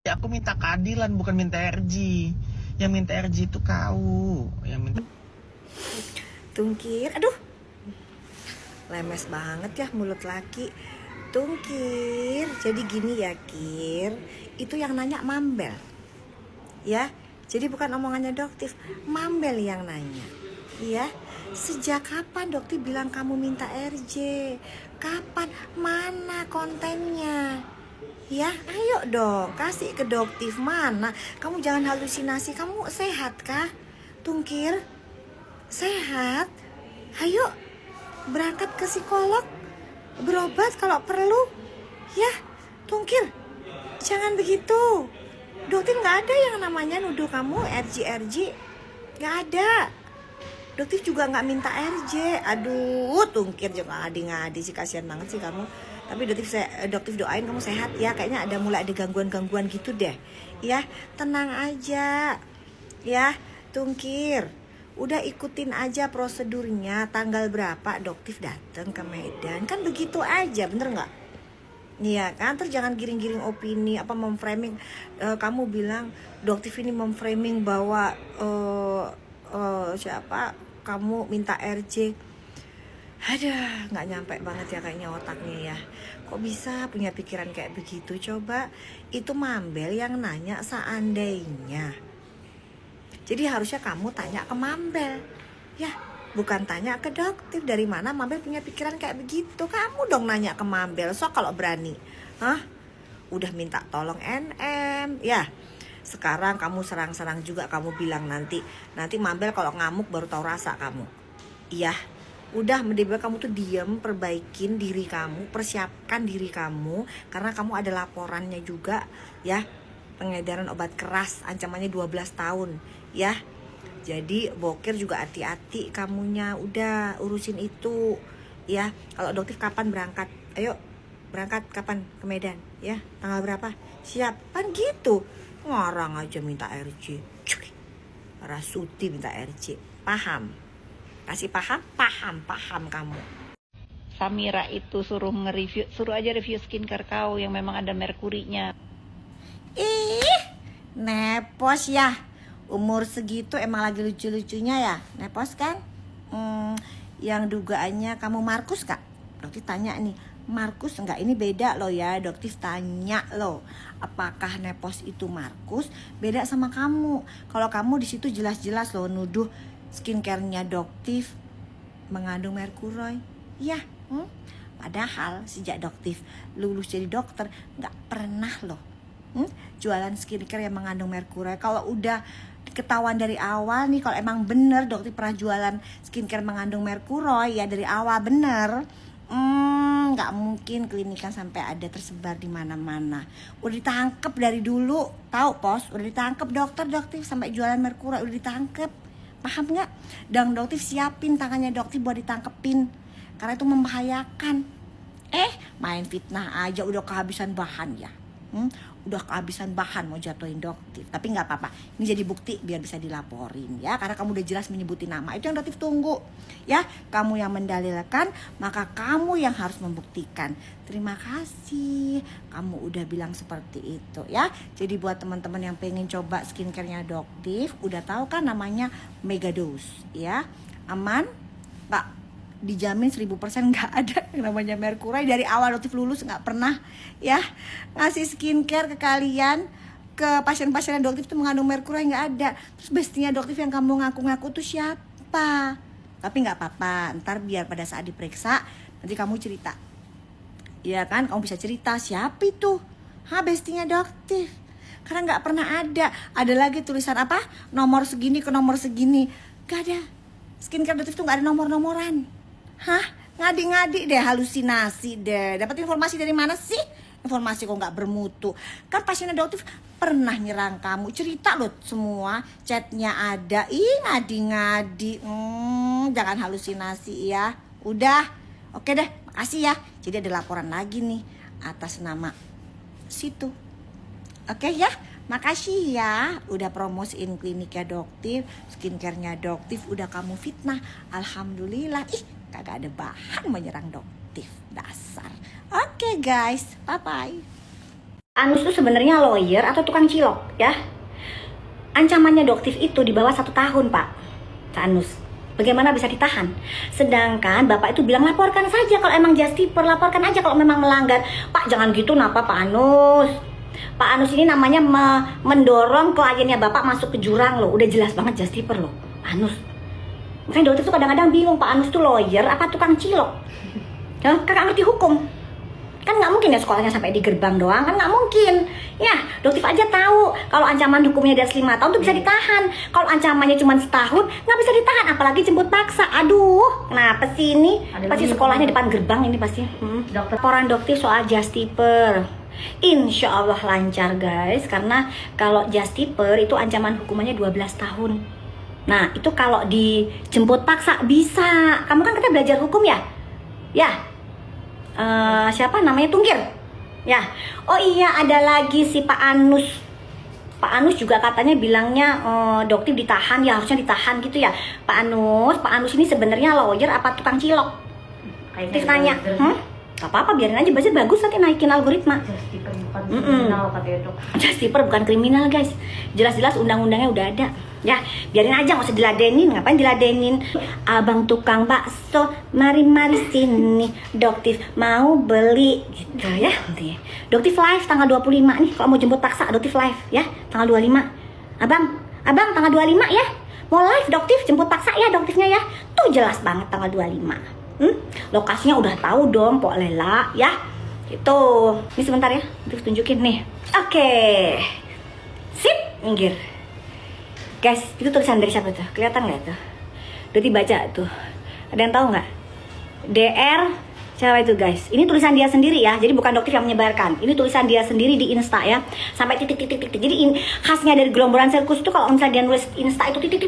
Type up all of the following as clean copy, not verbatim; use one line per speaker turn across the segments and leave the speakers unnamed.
Ya, aku minta keadilan bukan minta RG. Yang minta RG itu kau. Yang minta
Tungkir, aduh, lemes banget ya mulut laki. Tungkir, jadi gini ya Kir, itu yang nanya Mambel, ya. Jadi bukan omongannya Doktif, Mambel yang nanya, ya. Sejak kapan Doktif bilang kamu minta RJ? Kapan? Mana kontennya? Ya, ayo dong, kasih ke Doktif mana? Kamu jangan halusinasi, kamu sehat kah? Tungkir, sehat? Ayo, berangkat ke psikolog, berobat kalau perlu. Ya, Tungkir, jangan begitu. Dokter nggak ada yang namanya nuduh kamu RJ, nggak ada. Dokter juga nggak minta RJ. Aduh, Tungkir juga ngadi-ngadi sih, kasihan banget sih kamu. Tapi dokter doain kamu sehat ya. Kayaknya mulai ada gangguan-gangguan gitu deh. Ya, tenang aja. Ya, Tungkir. Udah ikutin aja prosedurnya. Tanggal berapa dokter datang ke Medan? Kan begitu aja, bener nggak? Iya kan, terus jangan giring-giring opini apa memframing. Kamu bilang dokter ini memframing bahwa siapa kamu minta RJ. Ada nggak nyampe banget ya kayaknya otaknya ya. Kok bisa punya pikiran kayak begitu? Coba itu Mambel yang nanya seandainya. Jadi harusnya kamu tanya ke Mambel, ya, bukan tanya ke dokter. Dari mana Mambel punya pikiran kayak begitu? Kamu dong nanya ke Mambel, so kalau berani. Hah? Udah minta tolong NM, ya. Sekarang kamu serang-serang juga, kamu bilang nanti Mambel kalau ngamuk baru tahu rasa kamu. Iya, udah mending kamu tuh diam, perbaikin diri kamu, persiapkan diri kamu, karena kamu ada laporannya juga, ya. Pengedaran obat keras, ancamannya 12 tahun, ya. Jadi bokir juga hati-hati kamunya, udah urusin itu, ya. Kalau dokter kapan berangkat? Ayo berangkat kapan ke Medan, ya? Tanggal berapa? Siap, kan gitu. Ngarang aja minta RJ. Cuy, Rasuti minta RJ. Paham? Kasih paham? Paham kamu.
Samira itu suruh aja review skincare kau yang memang ada merkurinya.
Ih, nepos ya. Umur segitu emang lagi lucu-lucunya ya. Nepos kan? Yang dugaannya kamu Markus kak? Dokter tanya nih, Markus enggak? Ini beda loh ya. Dokter tanya loh, apakah Nepos itu Markus? Beda sama kamu. Kalau kamu di situ jelas-jelas loh nuduh skincare-nya Dokter mengandung merkuroy. Ya, padahal sejak Dokter lulus jadi dokter nggak pernah loh jualan skincare yang mengandung merkuri. Kalau udah ketahuan dari awal nih, kalau emang bener dokter pernah jualan skincare mengandung merkuri ya dari awal bener, nggak mungkin klinikan sampai ada tersebar di mana-mana. Udah ditangkep dari dulu, tahu pos? Udah ditangkep dokter sampai jualan merkuri udah ditangkep. Paham nggak? Dan dokter siapin tangannya dokter buat ditangkepin karena itu membahayakan. Main fitnah aja udah kehabisan bahan ya. Udah kehabisan bahan mau jatuhin dokter. Tapi nggak apa-apa, ini jadi bukti biar bisa dilaporin ya, karena kamu udah jelas menyebutin nama. Itu yang dokter tunggu ya. Kamu yang mendalilkan, maka kamu yang harus membuktikan. Terima kasih kamu udah bilang seperti itu ya. Jadi buat teman-teman yang pengen coba skincare-nya Doktif, udah tahu kan namanya Megadose ya. Aman Pak, dijamin 1000% nggak ada yang namanya merkuri. Dari awal Doktif lulus nggak pernah ya ngasih skincare ke kalian, ke pasien-pasien Doktif tuh mengandung merkuri, nggak ada. Terus bestinya Doktif yang kamu ngaku-ngaku tuh siapa? Tapi nggak apa-apa, ntar biar pada saat diperiksa nanti kamu cerita, ya kan? Kamu bisa cerita siapa itu, bestinya Doktif, karena nggak pernah ada lagi tulisan apa nomor segini ke nomor segini, nggak ada. Skincare Doktif tuh nggak ada nomor-nomoran. Ngadi-ngadi deh, halusinasi deh. Dapat informasi dari mana sih? Informasi kok nggak bermutu. Kan pasiennya Doktif pernah nyerang kamu, cerita loh semua, chatnya ada. Ih, ngadi-ngadi. Jangan halusinasi ya. Udah, oke deh, makasih ya. Jadi ada laporan lagi nih atas nama situ. Oke ya, makasih ya udah promosiin kliniknya Doktif, skincare-nya Doktif, udah kamu fitnah. Alhamdulillah, kagak ada bahan menyerang Doktif, dasar. Oke guys, bye-bye. Anus tuh sebenarnya lawyer atau tukang cilok ya. Ancamannya Doktif itu di bawah 1 tahun Pak Anus. Bagaimana bisa ditahan? Sedangkan Bapak itu bilang laporkan saja kalau emang justiper, laporkan aja kalau memang melanggar. Pak jangan gitu napa Pak Anus? Pak Anus ini namanya mendorong kliennya Bapak masuk ke jurang loh. Udah jelas banget justiper loh Pak Anus. Makanya Doktif tuh kadang-kadang bingung Pak Anus tuh lawyer apa tukang cilok. Kakak ngerti hukum. Kan nggak mungkin ya sekolahnya sampai di gerbang doang, kan nggak mungkin. Ya, Doktif aja tahu kalau ancaman hukumnya di atas 5 tahun tuh bisa ditahan. Kalau ancamannya cuma setahun, nggak bisa ditahan, apalagi jemput paksa. Aduh, kenapa sih ini? Pasti sekolahnya depan gerbang ini pasti. Laporan Doktif soal justiper. Insya Allah lancar guys, karena kalau justiper itu ancaman hukumannya 12 tahun. Nah, itu kalau dijemput paksa bisa. Kamu kan kita belajar hukum ya? Ya. Siapa namanya Tungkir ya. Oh iya ada lagi si Pak Anus. Pak Anus juga katanya bilangnya Doktif ditahan ya, harusnya ditahan gitu ya. Pak Anus ini sebenarnya lawyer apa tukang cilok? Doktif nanya. Gak apa-apa biarin aja, baca bagus nanti naikin algoritma.
Justiper bukan kriminal katanya Dok.
Justiper bukan kriminal guys, jelas-jelas undang-undangnya udah ada. Ya, biarin aja, nggak usah diladenin. Ngapain diladenin? Abang tukang bakso, mari sini. Doktif mau beli gitu ya. Doktif live tanggal 25 nih. Kalau mau jemput paksa Doktif live ya, tanggal 25. Abang tanggal 25 ya. Mau live Doktif jemput paksa ya Doktifnya ya. Tuh jelas banget tanggal 25. Lokasinya udah tahu dong, Pok Lela ya. Itu. Ini sebentar ya, Doktif tunjukin nih. Oke. Sip, minggir. Guys, itu tulisan dari siapa tuh? Kelihatan nggak tuh? Udah dibaca tuh. Ada yang tahu nggak? DR siapa itu guys? Ini tulisan dia sendiri ya. Jadi bukan Doktif yang menyebarkan. Ini tulisan dia sendiri di Insta ya. Sampai titik. Jadi khasnya dari Gerombolan Sirkus itu kalau misalnya dia nulis Insta itu titik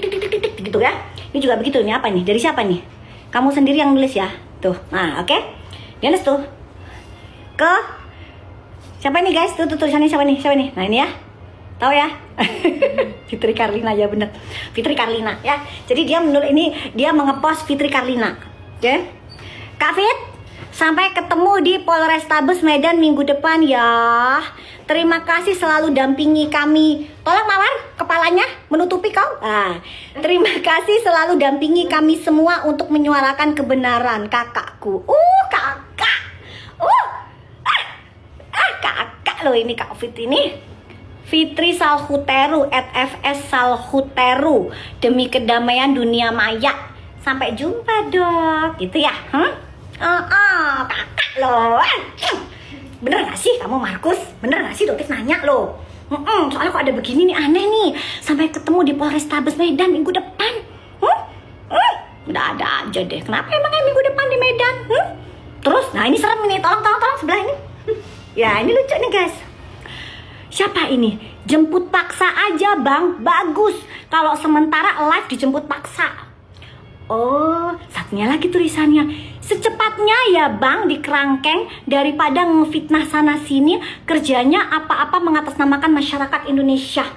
gitu ya. Ini juga begitu. Ini apa nih? Dari siapa nih? Kamu sendiri yang nulis ya. Tuh. Nah, oke. Dia nulis tuh. Ke siapa nih guys? Tuh tulisannya siapa nih? Nah, ini ya. Tahu ya? Fitri Karlina ya bener. Fitri Karlina ya. Jadi dia menulis ini, dia mengepost Fitri Karlina. Oke. Kak Fit, sampai ketemu di Polrestabes Medan minggu depan ya. Terima kasih selalu dampingi kami. Tolong Mawar, kepalanya menutupi kau. Terima kasih selalu dampingi kami semua untuk menyuarakan kebenaran kakakku. Kakak. Kakak loh ini Kak Fit ini. Fitri Salhuteru @fs Salhuteru demi kedamaian dunia maya. Sampai jumpa Dok. Gitu ya? Kakak loh. Bener gak sih kamu Markus? Bener gak sih Doktif nanya loh? Soalnya kok ada begini nih, aneh nih. Sampai ketemu di Polrestabes Medan minggu depan. Udah ada aja deh. Kenapa emangnya minggu depan di Medan? Terus, nah ini serem ini. Tolong sebelah ini. Ya ini lucu nih guys. Siapa ini? Jemput paksa aja bang, bagus. Kalau sementara live dijemput paksa. Oh, satunya lagi tulisannya. Secepatnya ya bang di kerangkeng daripada ngefitnah sana sini. Kerjanya apa-apa mengatasnamakan masyarakat Indonesia.